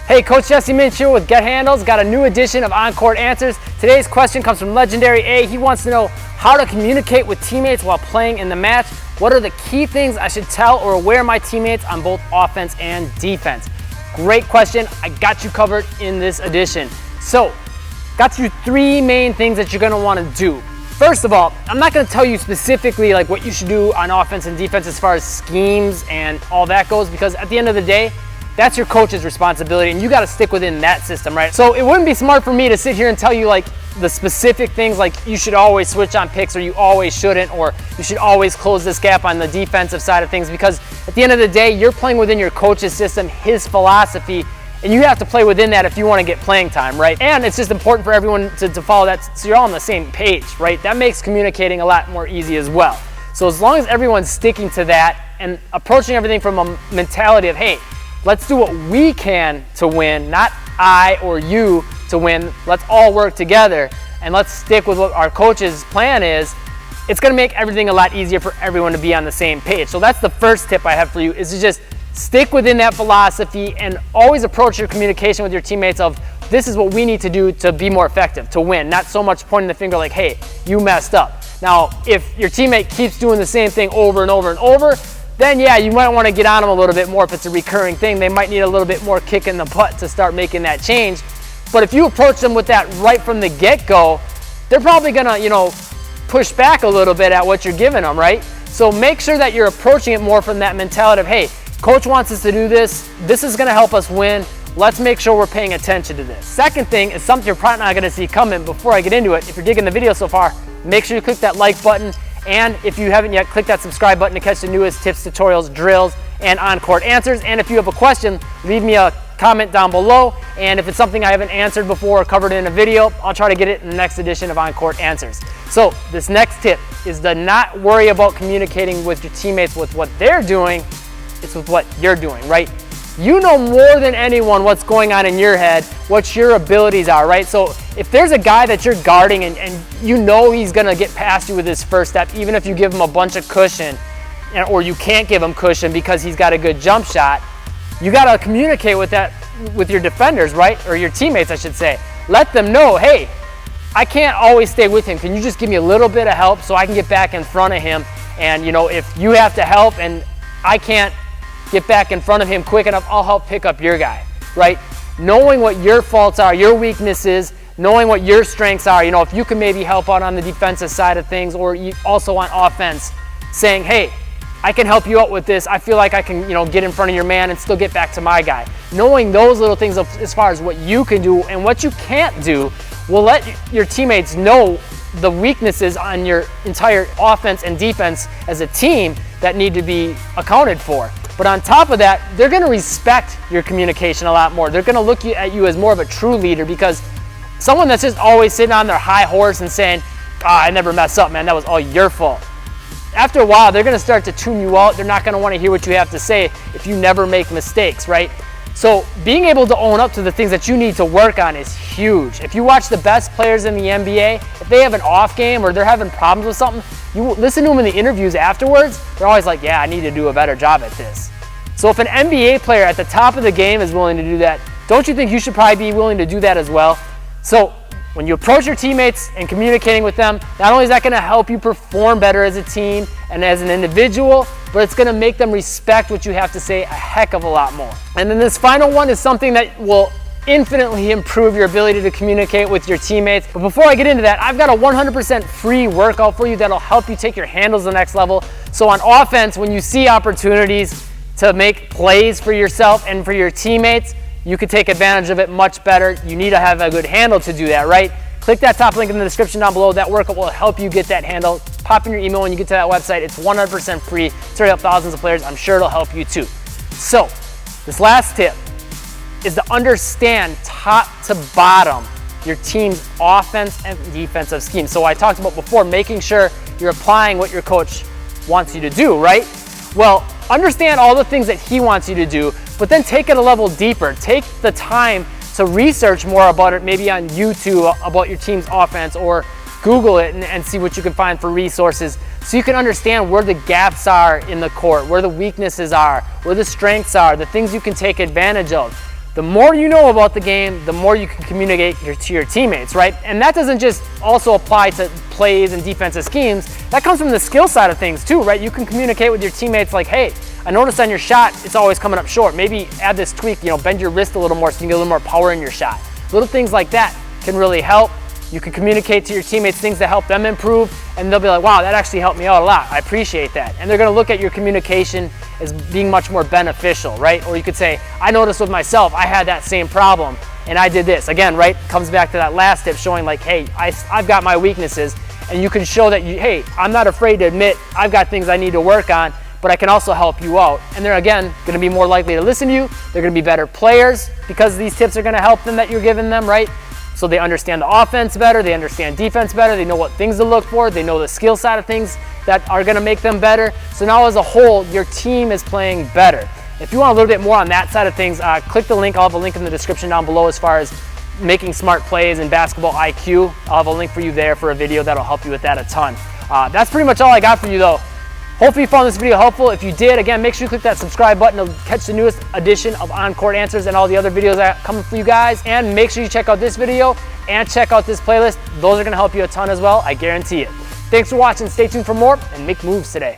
Hey, Coach Jesse Minch here with Get Handles. Got a new edition of On-Court Answers. Today's question comes from Legendary A. He wants to know how to communicate with teammates while playing in the match. What are the key things I should tell or aware my teammates on both offense and defense? Great question. I got you covered in this edition. So, got you three main things that you're gonna wanna do. First of all, I'm not gonna tell you specifically like what you should do on offense and defense as far as schemes and all that goes, because at the end of the day, that's your coach's responsibility and you gotta stick within that system, right? So it wouldn't be smart for me to sit here and tell you like the specific things like you should always switch on picks or you always shouldn't, or you should always close this gap on the defensive side of things, because at the end of the day, you're playing within your coach's system, his philosophy, and you have to play within that if you wanna get playing time, right? And it's just important for everyone to follow that so you're all on the same page, right? That makes communicating a lot more easy as well. So as long as everyone's sticking to that and approaching everything from a mentality of, hey, let's do what we can to win, not I or you to win. Let's all work together and let's stick with what our coach's plan is. It's gonna make everything a lot easier for everyone to be on the same page. So that's the first tip I have for you, is to just stick within that philosophy and always approach your communication with your teammates of, this is what we need to do to be more effective, to win. Not so much pointing the finger like, hey, you messed up. Now, if your teammate keeps doing the same thing over and over and over, then yeah, you might want to get on them a little bit more if it's a recurring thing. They might need a little bit more kick in the butt to start making that change. But if you approach them with that right from the get-go, they're probably gonna, push back a little bit at what you're giving them, right? So make sure that you're approaching it more from that mentality of, hey, coach wants us to do this. This is gonna help us win. Let's make sure we're paying attention to this. Second thing is something you're probably not gonna see coming. Before I get into it, if you're digging the video so far, make sure you click that like button. And if you haven't yet, click that subscribe button to catch the newest tips, tutorials, drills, and on-court answers. And if you have a question, leave me a comment down below. And if it's something I haven't answered before or covered in a video, I'll try to get it in the next edition of On-Court Answers. So this next tip is to not worry about communicating with your teammates with what they're doing. It's with what you're doing, right? You know more than anyone what's going on in your head, what your abilities are, right? So if there's a guy that you're guarding and you know he's gonna get past you with his first step, even if you give him a bunch of cushion, or you can't give him cushion because he's got a good jump shot, you gotta communicate with that with your defenders, right? Or your teammates, I should say. Let them know, hey, I can't always stay with him. Can you just give me a little bit of help so I can get back in front of him? And if you have to help and I can't get back in front of him quick enough, I'll help pick up your guy, right? Knowing what your faults are, your weaknesses, knowing what your strengths are, if you can maybe help out on the defensive side of things, or you also on offense, saying, hey, I can help you out with this. I feel like I can, get in front of your man and still get back to my guy. Knowing those little things as far as what you can do and what you can't do will let your teammates know the weaknesses on your entire offense and defense as a team that need to be accounted for. But on top of that, they're gonna respect your communication a lot more. They're gonna look at you as more of a true leader, because someone that's just always sitting on their high horse and saying, I never mess up, man, that was all your fault. After a while, they're gonna start to tune you out. They're not gonna wanna hear what you have to say if you never make mistakes, right? So being able to own up to the things that you need to work on is huge. If you watch the best players in the NBA, if they have an off game or they're having problems with something, you listen to them in the interviews afterwards, they're always like, yeah, I need to do a better job at this. So if an NBA player at the top of the game is willing to do that, don't you think you should probably be willing to do that as well? So when you approach your teammates and communicating with them, not only is that gonna help you perform better as a team and as an individual, but it's gonna make them respect what you have to say a heck of a lot more. And then this final one is something that will infinitely improve your ability to communicate with your teammates. But before I get into that, I've got a 100% free workout for you that'll help you take your handles to the next level. So on offense, when you see opportunities to make plays for yourself and for your teammates, you can take advantage of it much better. You need to have a good handle to do that, right? Click that top link in the description down below. That workout will help you get that handle. Pop in your email when you get to that website. It's 100% free. It's already helped thousands of players. I'm sure it'll help you too. So this last tip is to understand top to bottom your team's offense and defensive scheme. So I talked about before, making sure you're applying what your coach wants you to do, right? Well, understand all the things that he wants you to do, but then take it a level deeper. Take the time to research more about it, maybe on YouTube about your team's offense, or Google it and see what you can find for resources, so you can understand where the gaps are in the court, where the weaknesses are, where the strengths are, the things you can take advantage of. The more you know about the game, the more you can communicate to your teammates, right? And that doesn't just also apply to plays and defensive schemes. That comes from the skill side of things too, right? You can communicate with your teammates like, hey, I noticed on your shot, it's always coming up short. Maybe add this tweak, bend your wrist a little more so you can get a little more power in your shot. Little things like that can really help. You can communicate to your teammates things that help them improve, and they'll be like, wow, that actually helped me out a lot. I appreciate that. And they're gonna look at your communication as being much more beneficial, right? Or you could say, I noticed with myself, I had that same problem, and I did this. Again, right, comes back to that last tip, showing like, hey, I've got my weaknesses, and you can show that, hey, I'm not afraid to admit I've got things I need to work on, but I can also help you out. And they're, again, gonna be more likely to listen to you. They're gonna be better players because these tips are gonna help them that you're giving them, right? So they understand the offense better, they understand defense better, they know what things to look for, they know the skill side of things that are gonna make them better. So now as a whole, your team is playing better. If you want a little bit more on that side of things, click the link. I'll have a link in the description down below as far as making smart plays and basketball IQ. I'll have a link for you there for a video that'll help you with that a ton. That's pretty much all I got for you though. Hopefully you found this video helpful. If you did, again, make sure you click that subscribe button to catch the newest edition of On-Court Answers and all the other videos that are coming for you guys. And make sure you check out this video and check out this playlist. Those are gonna help you a ton as well, I guarantee it. Thanks for watching, stay tuned for more, and make moves today.